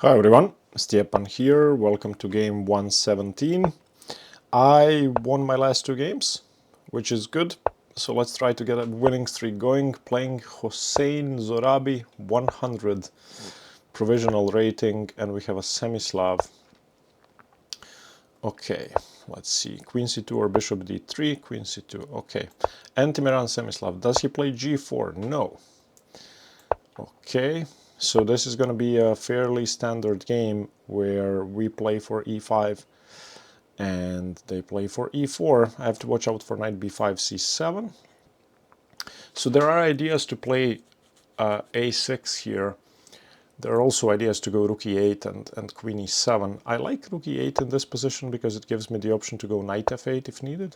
Hi everyone, Stepan here, welcome to game 117. I won my last two games, which is good, so let's try to get a winning streak going, playing Hossein Zorabi 100 provisional rating, and we have a semi-Slav. Okay, let's see, Queen c2 or Bishop d3, Queen c2, okay. Anti-Miran semi-Slav, does he play g4? No. Okay. So this is going to be a fairly standard game where we play for e5 and they play for e4. I have to watch out for knight b5 c7. So there are ideas to play a6 here. There are also ideas to go rook e8 and queen e7. I like rook e8 in this position because it gives me the option to go knight f8 if needed.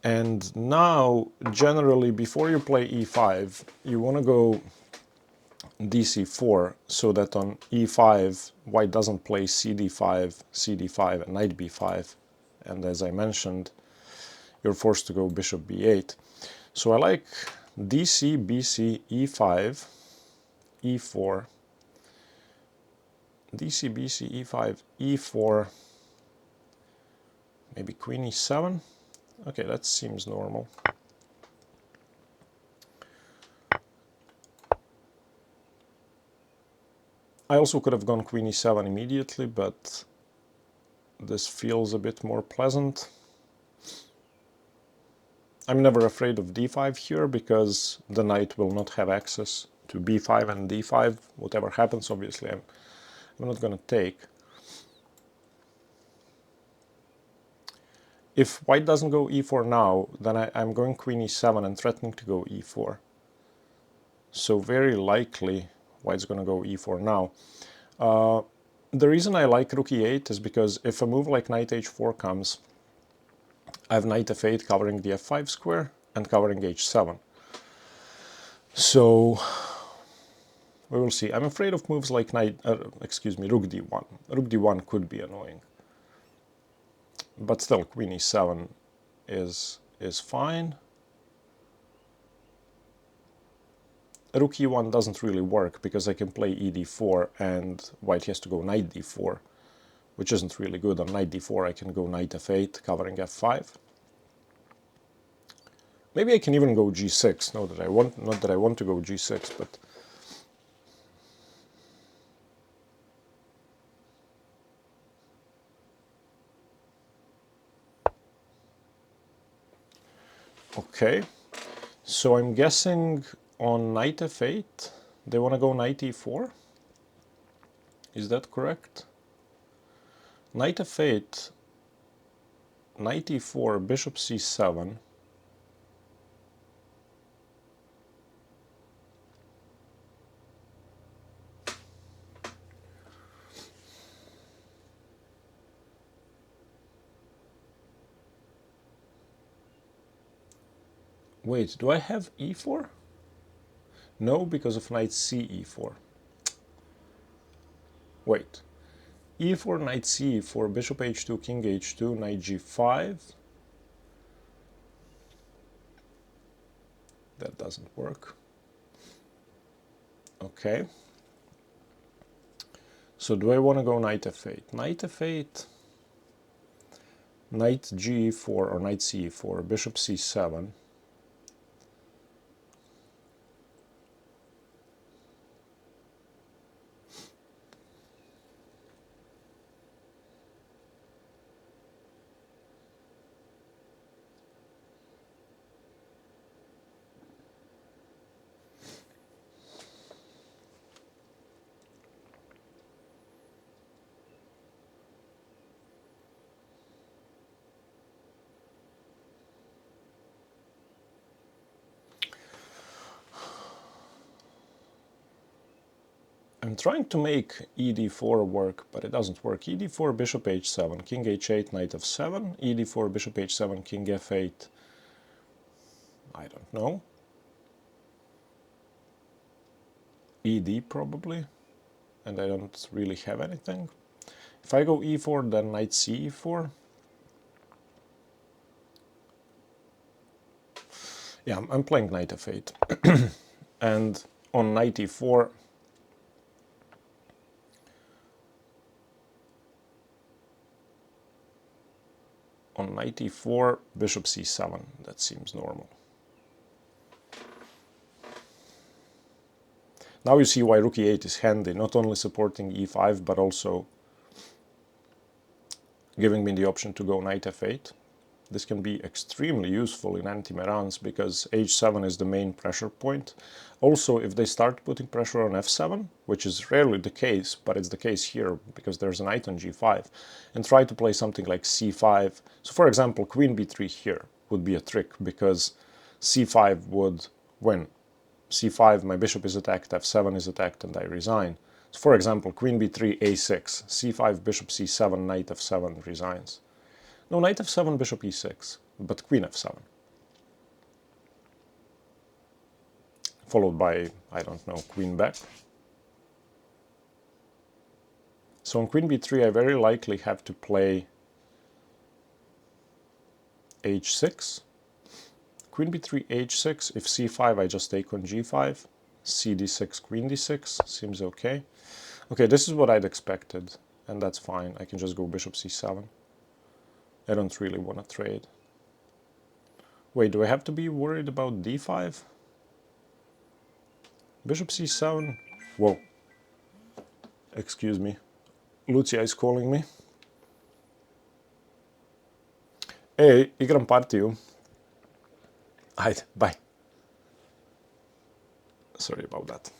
And now, generally, before you play e5, you want to go dc4 so that on e5 white doesn't play cd5, cd5 and knight b5, and as I mentioned you're forced to go bishop b8. So I like dc, bc, e5, e4, dc, bc, e5, e4, maybe queen e7. Okay, that seems normal. I also could have gone queen e7 immediately, but this feels a bit more pleasant. I'm never afraid of d5 here because the knight will not have access to b5 and d5. Whatever happens, obviously, I'm not going to take. If white doesn't go e4 now, then I'm going queen e7 and threatening to go e4. So very likely white's going to go e4 now. The reason I like rook e8 is because if a move like knight h4 comes, I have knight f8 covering the f5 square and covering h7. So we will see. I'm afraid of moves like rook d1. Rook d1 could be annoying. But still, queen e7 is fine. Rook e1 doesn't really work because I can play ed4 and white has to go knight d4, which isn't really good. On knight d4 I can go knight f8 covering f5. Maybe I can even go g6, not that I want to go g6, but okay. So I'm guessing on knight f8 they want to go knight e4. Is that correct? Knight f8, knight e4, bishop c7. Wait, do I have e4? No, because of knight c e4. Wait. e4, knight c e4, bishop h2, king h2, knight g5. That doesn't work. Okay. So do I want to go knight f8? Knight f8, knight g4 or knight c4, bishop c7. I'm trying to make ed4 work, but it doesn't work. ed4, bishop h7, king h8, knight f7, ed4, bishop h7, king f8. I don't know. ed probably, and I don't really have anything. If I go e4, then knight c e4. Yeah, I'm playing knight f8. And on knight e4, On knight e4, bishop c7. That seems normal. Now you see why rook e8 is handy, not only supporting e5, but also giving me the option to go knight f8. This can be extremely useful in anti-Merans because h7 is the main pressure point. Also, if they start putting pressure on f7, which is rarely the case, but it's the case here because there's a knight on g5, and try to play something like c5. So for example, queen b3 here would be a trick because c5 would win. c5, my bishop is attacked, f7 is attacked, and I resign. So for example, queen b3, a6, c5, bishop c7, knight f7 resigns. No, knight f7, bishop e6, but queen f7. Followed by, I don't know, queen back. So on queen b3 I very likely have to play h6. Queen b3, h6, if c5 I just take on g5. cd6, queen d6, seems okay. Okay, this is what I'd expected, and that's fine. I can just go bishop c7. I don't really want to trade. Wait, do I have to be worried about d5? Bishop c7? Whoa. Excuse me. Lucia is calling me. Ej, igram partiju. Ajde, bye. Sorry about that.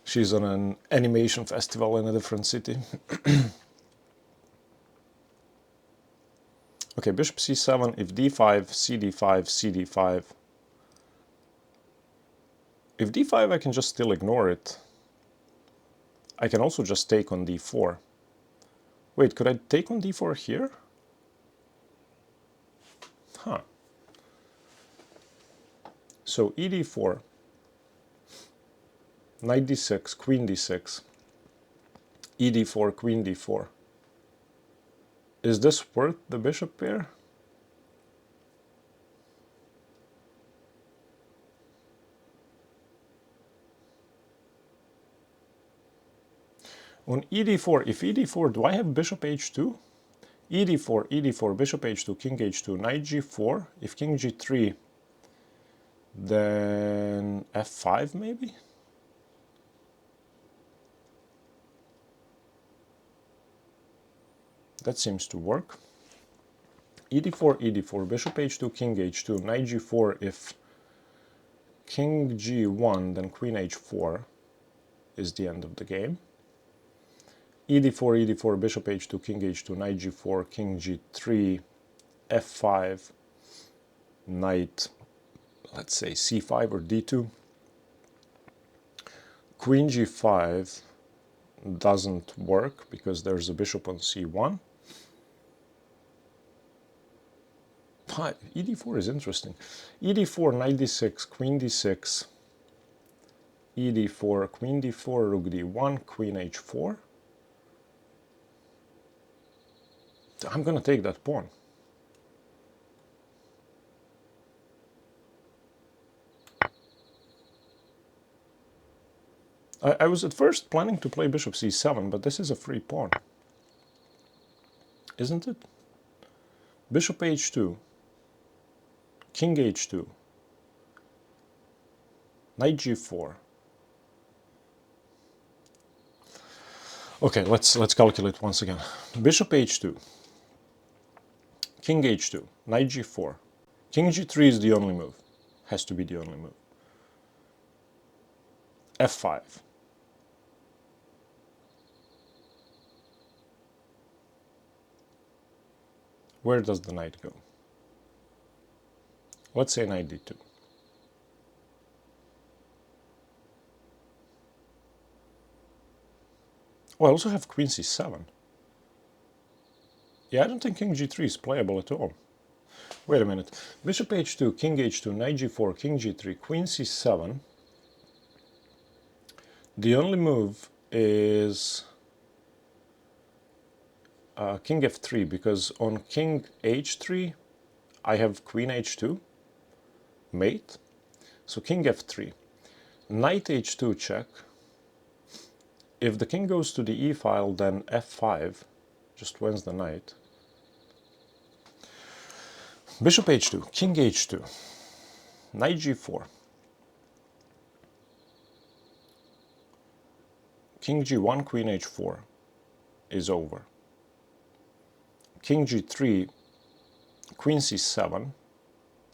She's on an animation festival in a different city. Okay, bishop c7, if d5, cd5, cd5. If d5 I can just still ignore it. I can also just take on d4. Wait, could I take on d4 here? Huh. So ed4, knight d6, queen d6, ed4, queen d4. Is this worth the bishop pair? On ed4, if ed4, do I have bishop h2? ed4, ed4, bishop h2, king h2, knight g4. If king g3, then f5 maybe? That seems to work. ed4, ed4, bishop h2, king h2, knight g4. If king g1, then queen h4 is the end of the game. ed4, ed4, bishop h2, king h2, knight g4, king g3, f5, knight, let's say c5 or d2. Queen g5 doesn't work because there's a bishop on c1. ed4 is interesting. ed4, knight d6, queen d6, ed4, queen d4, rook d1, queen h4. I'm gonna take that pawn. I was at first planning to play bishop c7, but this is a free pawn. Isn't it? Bishop h2, king h2, knight g4. Okay, let's calculate once again. Bishop h2, king h2, knight g4. King g3 is the only move. Has to be the only move. f5. Where does the knight go? Let's say knight d2. Oh, I also have queen c7. Yeah, I don't think king g3 is playable at all. Wait a minute. Bishop h2, king h2, knight g4, king g3, queen c7. The only move is king f3, because on king h3 I have queen h2, mate. So king f3. Knight h2 check. If the king goes to the e file, then f5 just wins the knight. Bishop h2, king h2, knight g4, king g1, queen h4 is over. King g3, queen c7.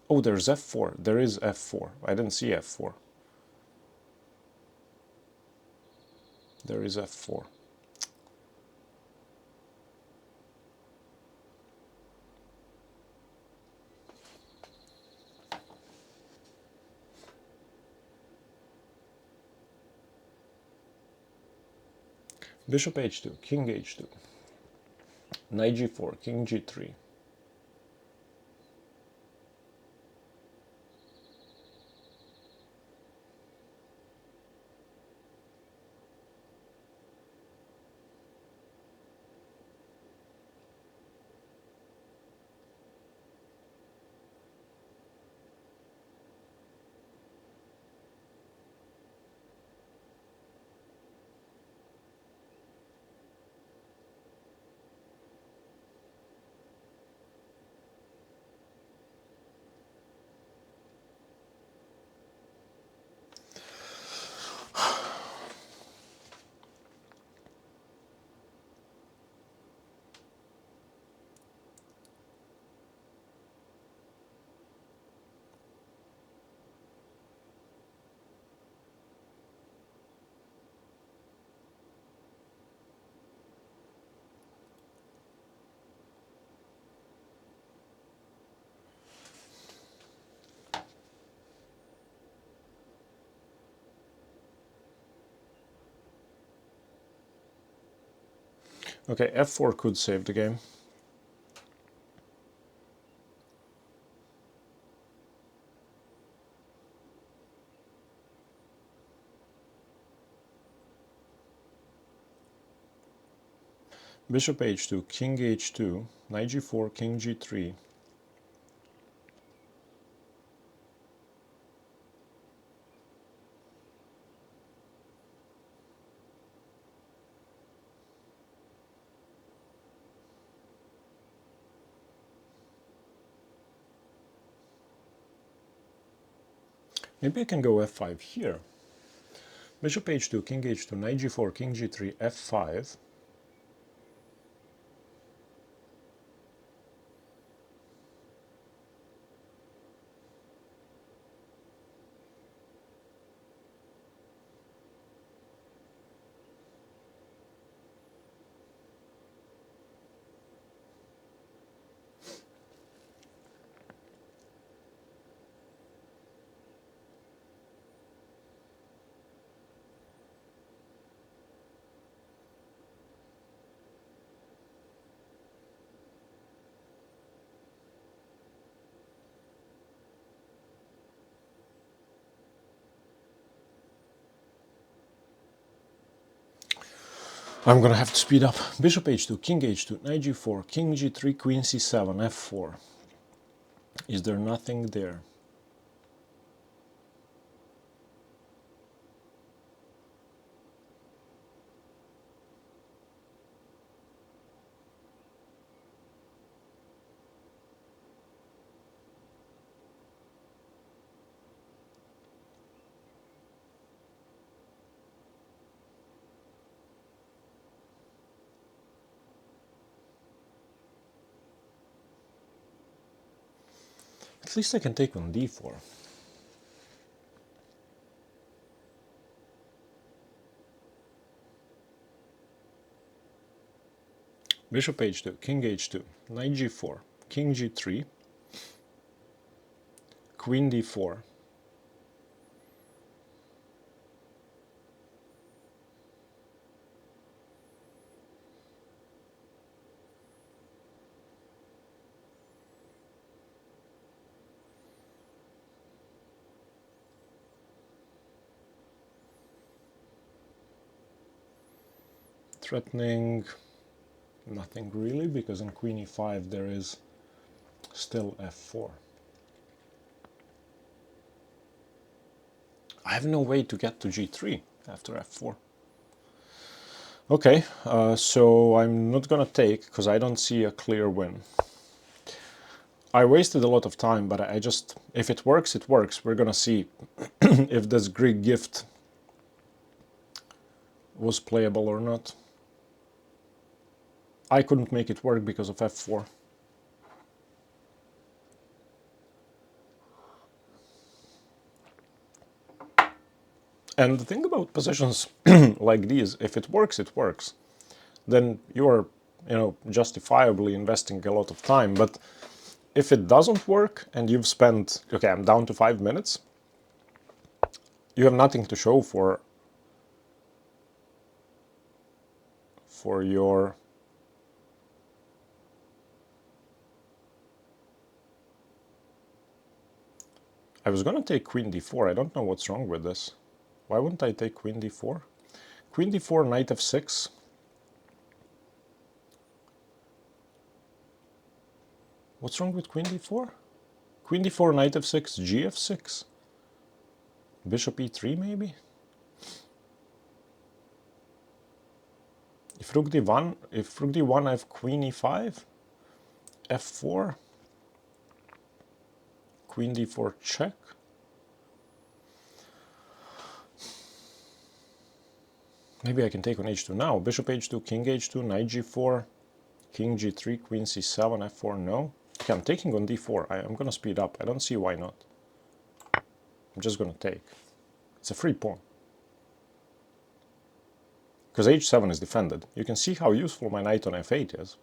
Oh, there's f4. There is f4. I didn't see f4. There is f4. Bishop h2, king h2, knight g4, king g3. Okay, f4 could save the game. Bishop h2, king h2, knight g4, king g3. Maybe I can go f5 here. Bishop h2, king h2, knight g4, king g3, f5. I'm gonna have to speed up. Bishop h2, king h2, knight g4, king g3, queen c7, f4. Is there nothing there? At least I can take on d4. Bishop h2, king h2, knight g4, king g3, queen d4. Threatening nothing really, because on queen e5 there is still f4. I have no way to get to g3 after f4. Okay, so I'm not gonna take, because I don't see a clear win. I wasted a lot of time, but I just, if it works, it works. We're gonna see if this Greek gift was playable or not. I couldn't make it work because of f4. And the thing about positions like these, if it works, it works. Then you're, justifiably investing a lot of time. But if it doesn't work and you've spent, okay, I'm down to 5 minutes, you have nothing to show for your I was gonna take Queen d4. I don't know what's wrong with this. Why wouldn't I take Queen d4? Queen d4, Knight f6. What's wrong with Queen d4? Queen d4, Knight f6, gf6. Bishop e3 maybe? If Rook d1, I have Queen e5, f4, Queen d4 check. Maybe I can take on h2 now. Bishop h2, King h2, Knight g4, King g3, Queen c7, f4, no. Okay, I'm taking on d4. I'm gonna speed up. I don't see why not. I'm just gonna take. It's a free pawn. Because h7 is defended. You can see how useful my knight on f8 is.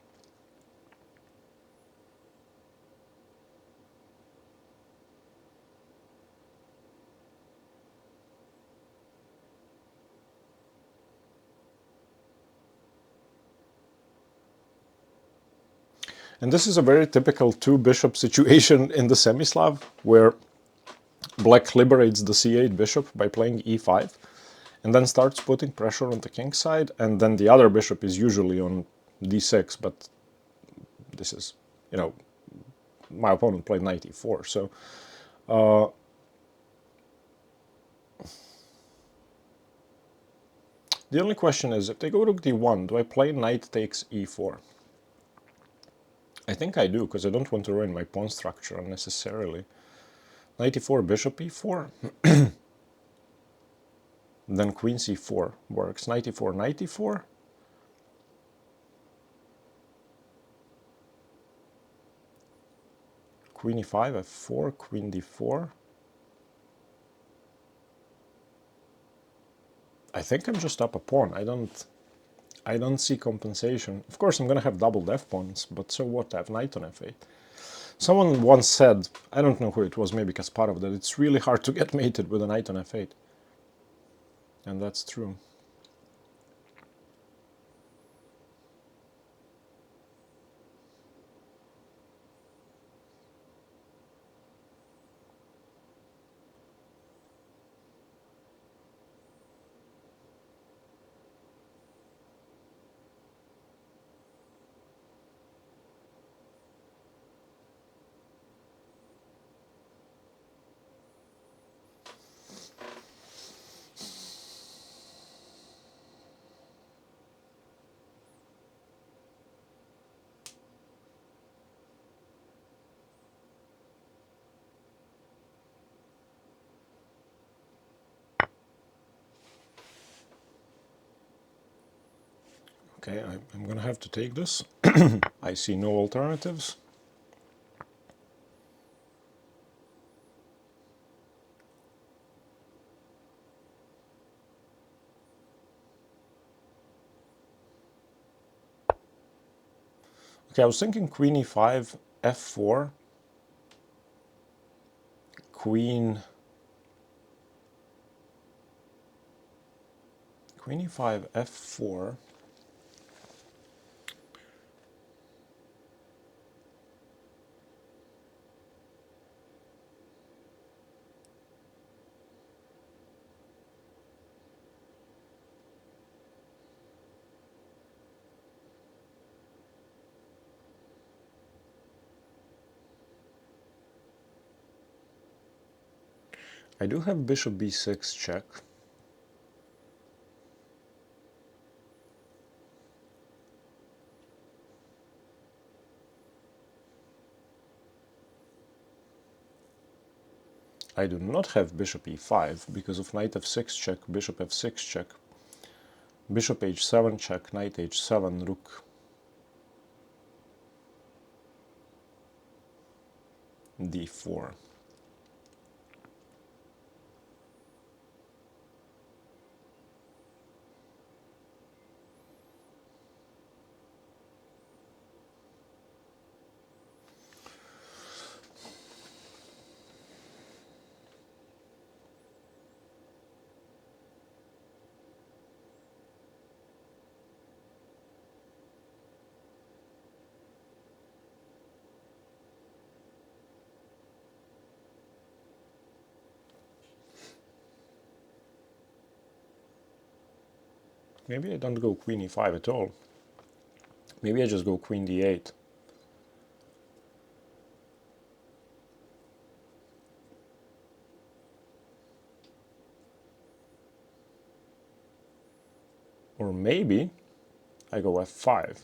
And this is a very typical two-bishop situation in the Semislav, where black liberates the c8 bishop by playing e5, and then starts putting pressure on the king side, and then the other bishop is usually on d6, but this is, my opponent played knight e4, so the only question is, if they go rook d1, do I play knight takes e4? I think I do, because I don't want to ruin my pawn structure unnecessarily. Knight e4, bishop e4, then queen c4 works. Knight e4, knight e4. Queen e5, f4, queen d4. I think I'm just up a pawn. I don't see compensation. Of course, I'm gonna have doubled f-pawns, but so what? I have knight on f8. Someone once said, I don't know who it was, maybe Kasparov, that it's really hard to get mated with a knight on f8. And that's true. Okay, I'm gonna have to take this. I see no alternatives. Okay, I was thinking queen e5, f4, queen e5, f4. I do have bishop b6 check. I do not have bishop e5 because of knight f6 check, bishop f6 check, bishop h7 check, knight h7, rook d4. Maybe I don't go queen e5 at all. Maybe I just go queen d8. Or maybe I go f5.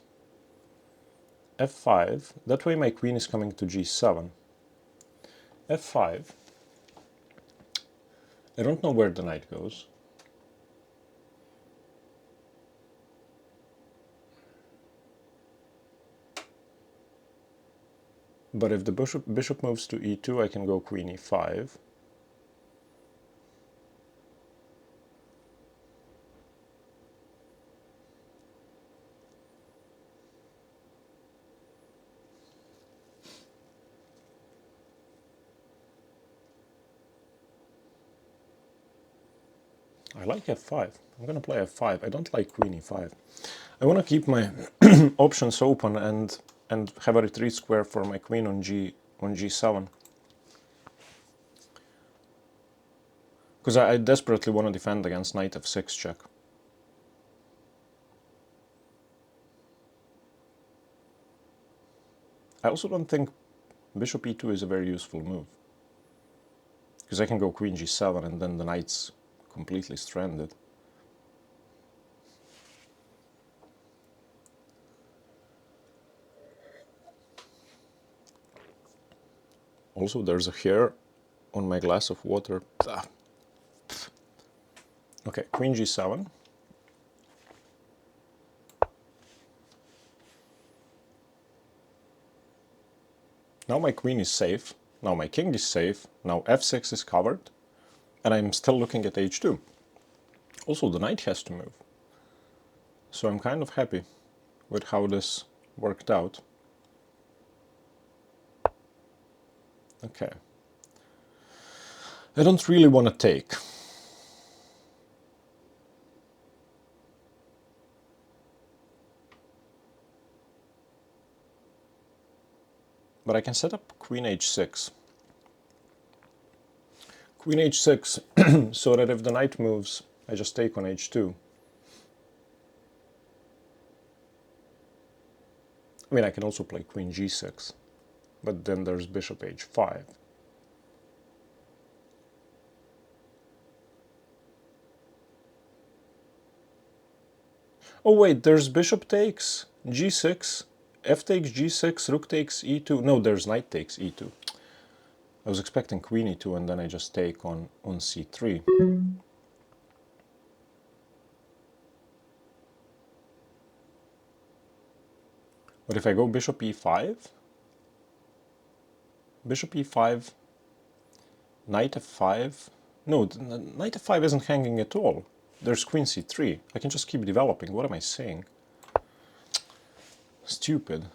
f5, that way my queen is coming to g7. f5, I don't know where the knight goes. But if the bishop moves to e2, I can go queen e5. I like f5. I'm gonna play f5. I don't like queen e5. I want to keep my options open and have a retreat square for my queen on g7. Because I desperately want to defend against knight f6 check. I also don't think bishop e2 is a very useful move. Because I can go queen g7 and then the knight's completely stranded. Also, there's a hair on my glass of water. Okay, queen g7. Now my queen is safe. Now my king is safe. Now f6 is covered. And I'm still looking at h2. Also, the knight has to move. So I'm kind of happy with how this worked out. Okay. I don't really want to take. But I can set up queen h6. Queen h6, so that if the knight moves, I just take on h2. I mean, I can also play queen g6, but then there's bishop h5. Oh wait, there's bishop takes, g6, f takes g6, rook takes e2. No, there's knight takes e2. I was expecting queen e2 and then I just take on c3. But if I go bishop e5, bishop e5, knight f5, no, knight f5 isn't hanging at all. There's queen c3. I can just keep developing. What am I saying? Stupid.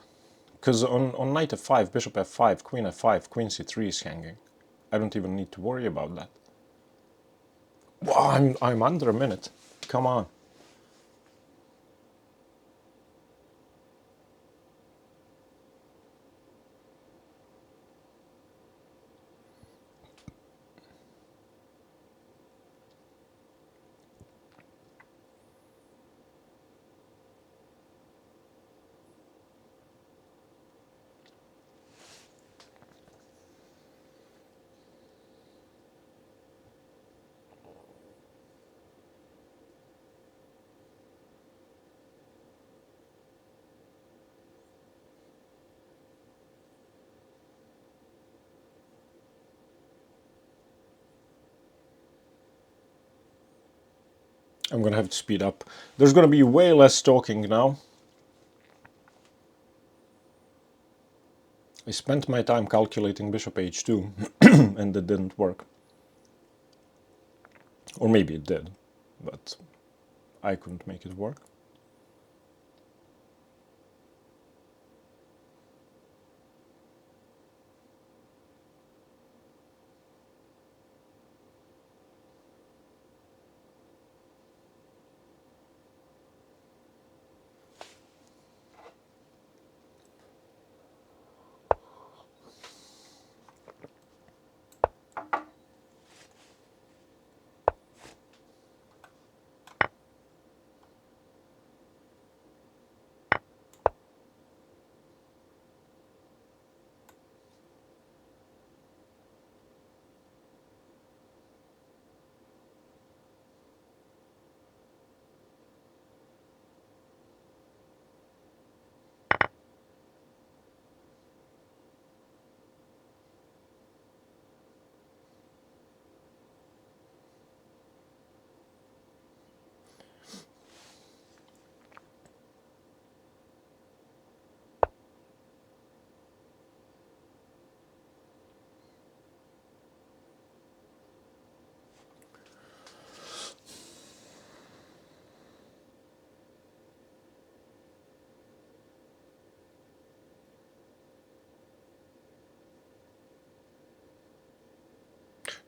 Because on knight f5, bishop f5, queen f5, queen c3 is hanging. I don't even need to worry about that. Wow, I'm under a minute. Come on. I'm gonna have to speed up. There's gonna be way less talking now. I spent my time calculating bishop h2 and it didn't work. Or maybe it did, but I couldn't make it work.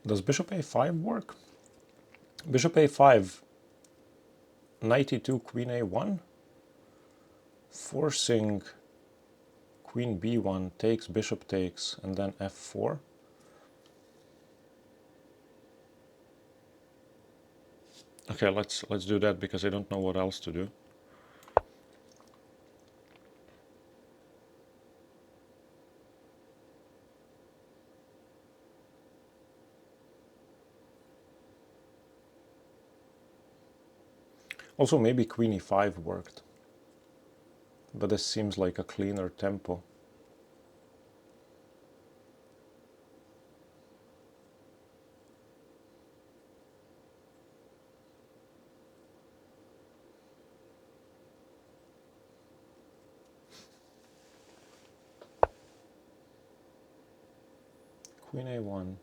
Does bishop a5 work? Bishop a5, knight e2, queen a1, forcing queen b1 takes, bishop takes, and then f4. Okay, let's do that because I don't know what else to do. Also, maybe queen e5 worked, but this seems like a cleaner tempo. Queen a1.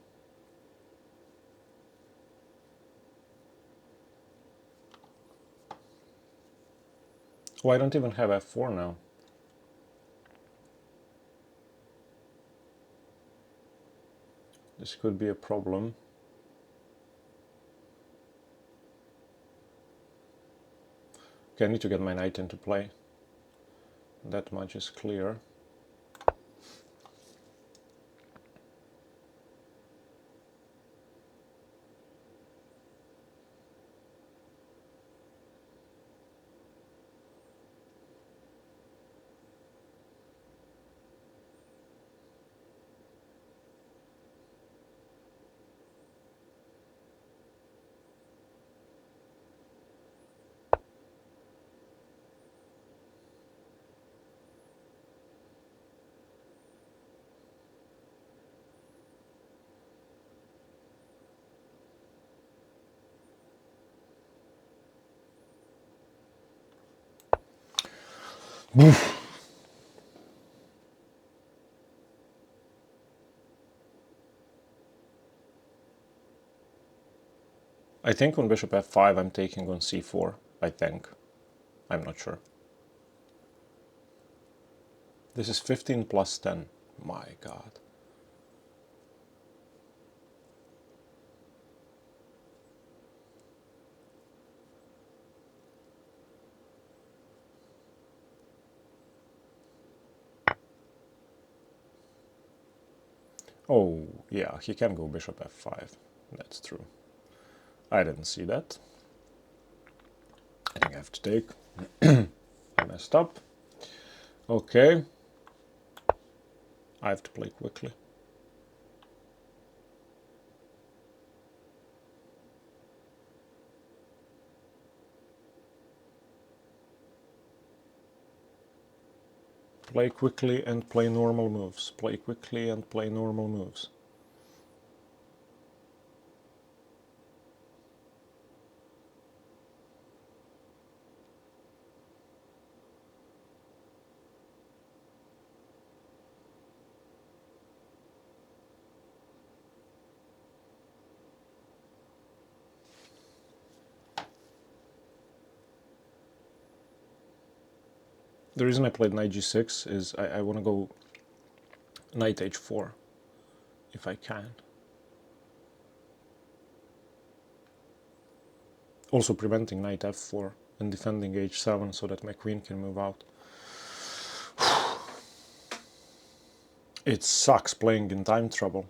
Oh, I don't even have f4 now. This could be a problem. Okay, I need to get my knight into play. That much is clear. I think on bishop f5 I'm taking on c4, I think. I'm not sure. This is 15 plus 10. My god. Oh, yeah, he can go bishop f5. That's true. I didn't see that. I think I have to take. I messed up. Okay. I have to play quickly. Play quickly and play normal moves. Play quickly and play normal moves. The reason I played knight g6 is I want to go knight h4 if I can. Also preventing knight f4 and defending h7 so that my queen can move out. It sucks playing in time trouble.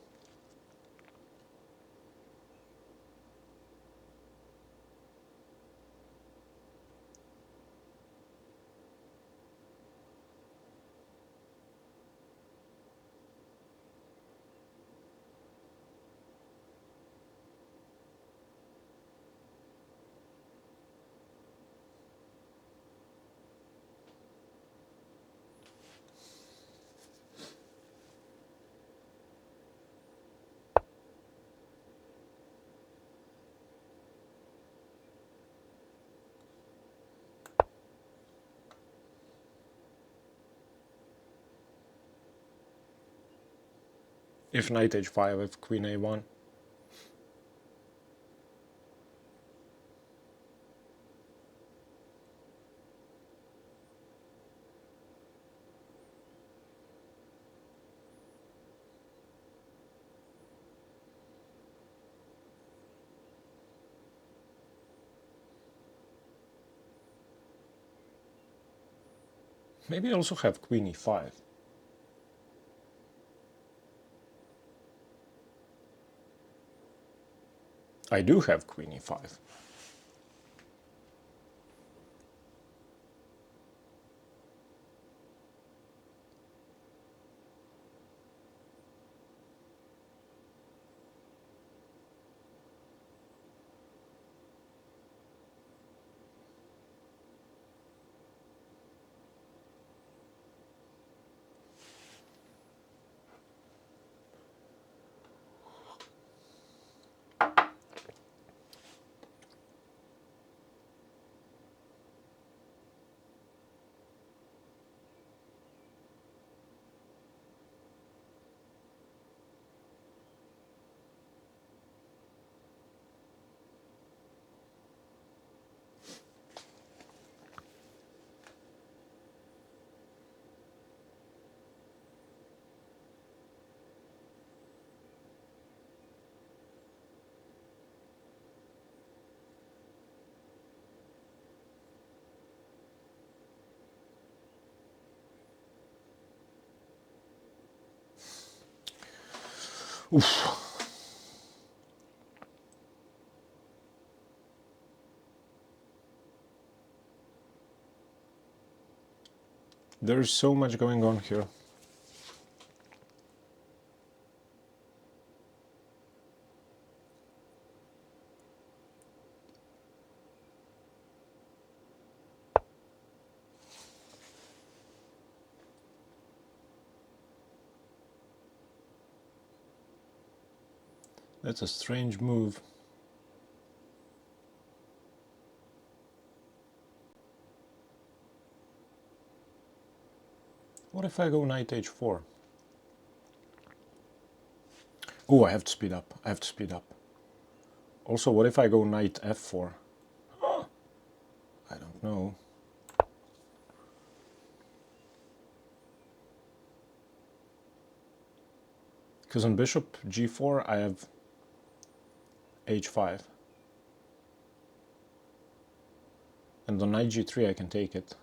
If knight h5, I have queen a1. Maybe I also have queen e5. I do have queen e5. Oof. There's so much going on here. That's a strange move. What if I go knight h4? Oh, I have to speed up. I have to speed up. Also, what if I go knight f4? I don't know. Because on bishop g4, I have h5. And on knight g3, I can take it.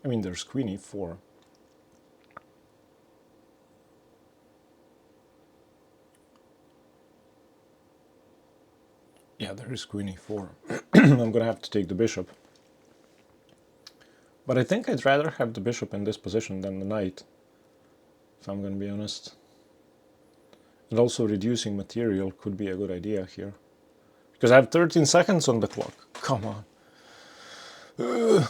I mean, there's queen e4. Yeah, there is queen e4. I'm gonna have to take the bishop. But I think I'd rather have the bishop in this position than the knight, if I'm gonna be honest. And also reducing material could be a good idea here. Because I have 13 seconds on the clock. Come on. Ugh.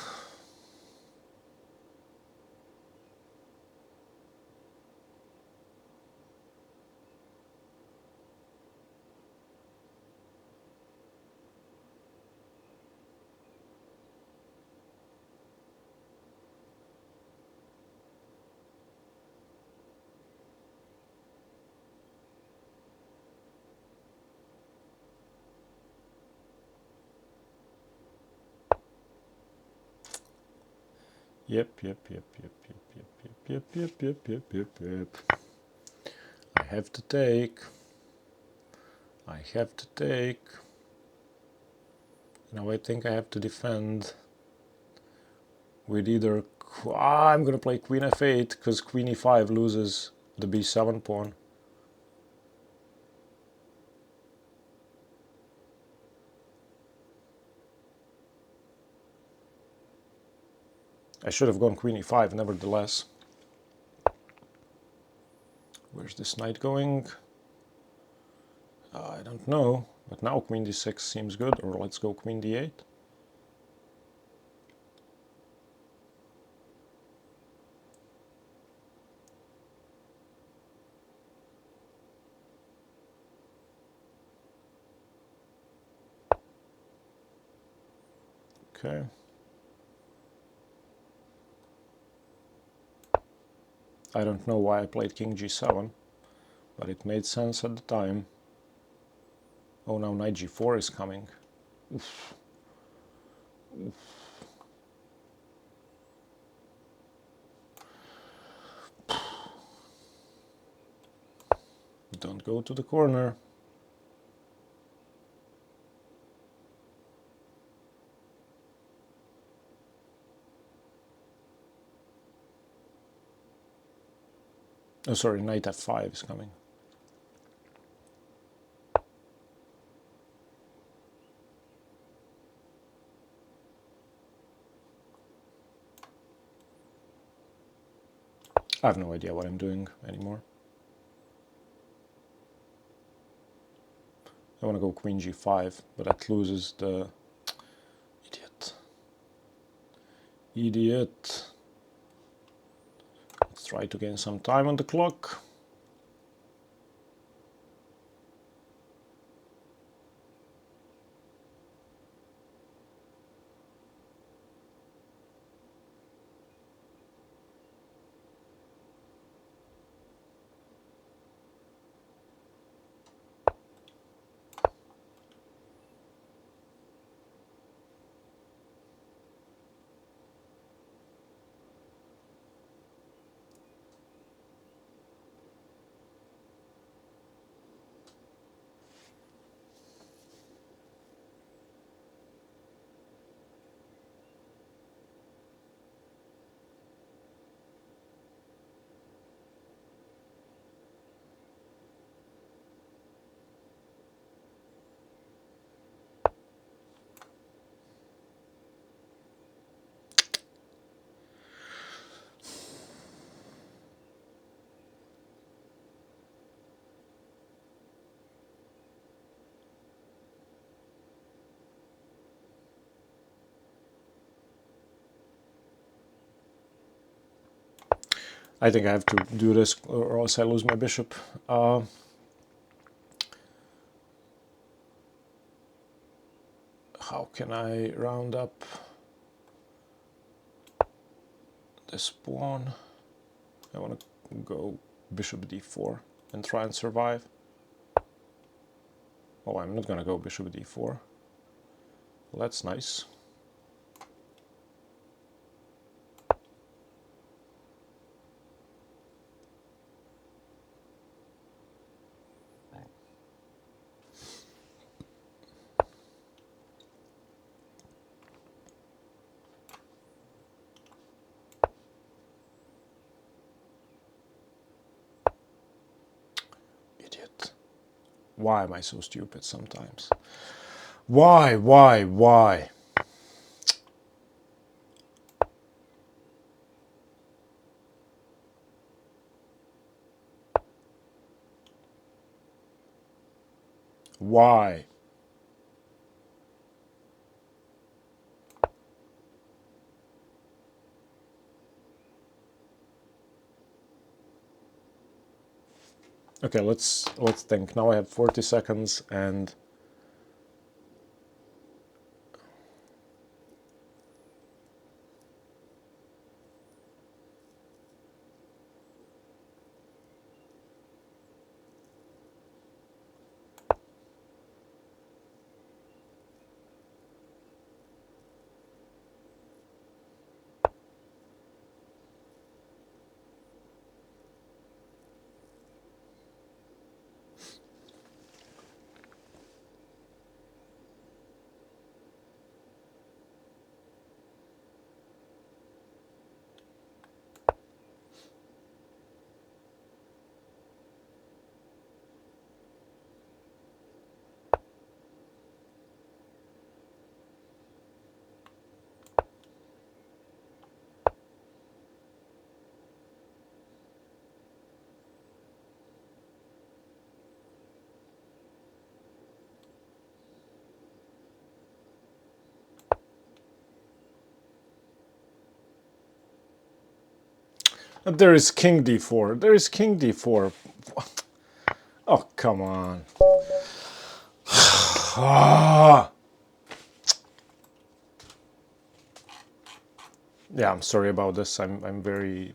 Yep. I have to take. Now I think I have to defend with either... I'm gonna play queen f8 because queen e5 loses the b7 pawn. I should have gone queen e5 nevertheless. Where's this knight going? I don't know, but now queen d6 seems good, or let's go queen d8. Okay. I don't know why I played king g7, but it made sense at the time. Oh, now knight g4 is coming. Oof. Don't go to the corner. Oh, sorry, knight f5 is coming. I have no idea what I'm doing anymore. I want to go queen g5, but that loses the... Idiot. Let's try to gain some time on the clock. I think I have to do this or else I lose my bishop. How can I round up this pawn? I want to go bishop d4 and try and survive. Oh, I'm not going to go bishop d4. Well, that's nice. Why am I so stupid sometimes? Why? Why? Why? Okay, let's think. Now I have 40 seconds and And there is king d4. There is king d4. Oh, come on. Ah. Yeah, I'm sorry about this. I'm very,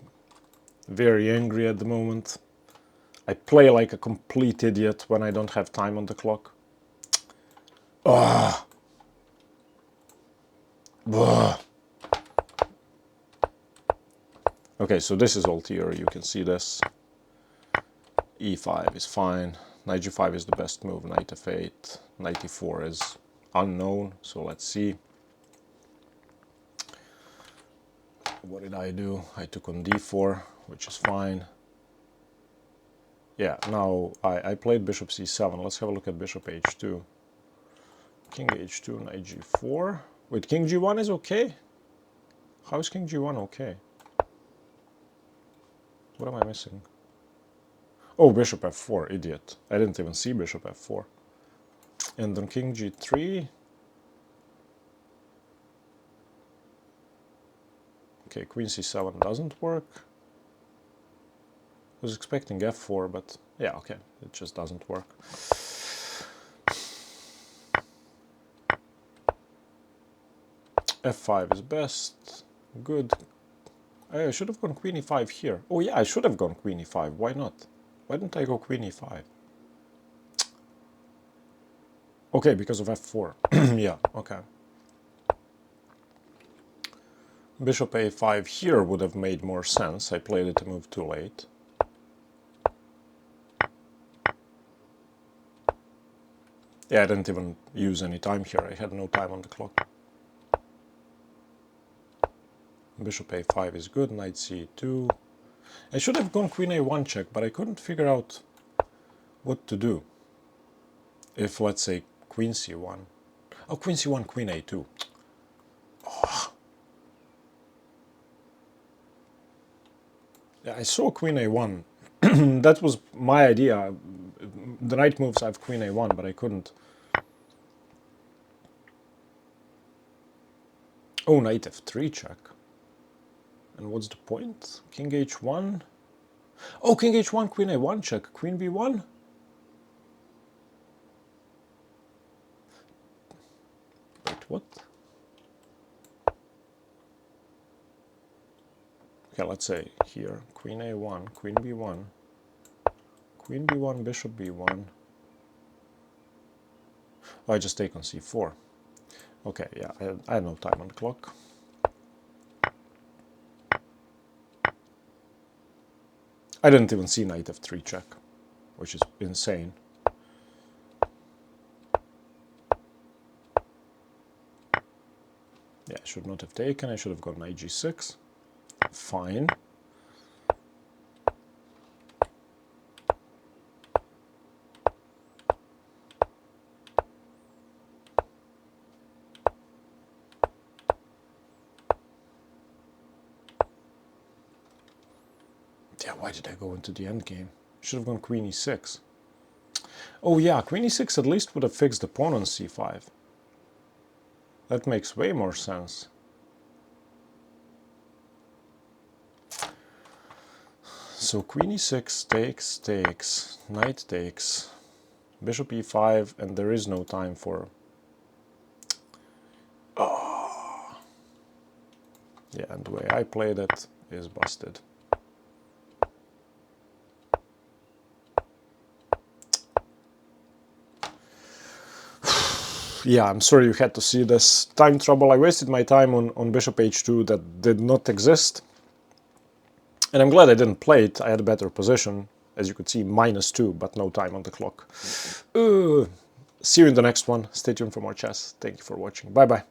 very angry at the moment. I play like a complete idiot when I don't have time on the clock. Ah. Okay, so this is all theory. You can see this. E5 is fine. Knight g5 is the best move. Knight f8. Knight e4 is unknown. So let's see. What did I do? I took on d4, which is fine. Yeah, now I played bishop c7. Let's have a look at bishop h2. King h2, knight g4. Wait, king g1 is okay? How is king g1 okay? What am I missing? Oh, bishop f4, idiot. I didn't even see bishop f4. And then king g3. Okay, queen c7 doesn't work. I was expecting f4, but yeah, okay, it just doesn't work. f5 is best. Good. I should have gone queen e5 here. Oh yeah, I should have gone queen e5. Why not? Why didn't I go queen e5? Okay, because of f4. Yeah, okay. Bishop a5 here would have made more sense. I played it a move too late. Yeah, I didn't even use any time here. I had no time on the clock. Bishop a5 is good. Knight c2. I should have gone queen a1 check, but I couldn't figure out what to do. If, let's say, queen c1. Oh, queen c1, queen a2. Oh. Yeah, I saw queen a1. That was my idea. The knight moves, I have queen a1, but I couldn't. Oh, knight f3 check. And what's the point? King h1. Oh, king h1, queen a1 check. Queen b1. Wait, what? Okay, let's say here, queen a1, queen b1, queen b1, bishop b1. Oh, I just take on c4. Okay, yeah, I had no time on the clock. I didn't even see knight f3 check, which is insane. Yeah, I should not have taken. I should have gone knight g6. Fine. Yeah, why did I go into the endgame? Should have gone queen e6. Oh yeah, queen e6 at least would have fixed the pawn on c5. That makes way more sense. So queen e6 takes, knight takes, bishop e5, and there is no time for... Oh. Yeah, and the way I played it is busted. Yeah, I'm sorry you had to see this. Time trouble. I wasted my time on bishop h2 that did not exist. And I'm glad I didn't play it. I had a better position. As you could see, -2, but no time on the clock. See you in the next one. Stay tuned for more chess. Thank you for watching. Bye-bye.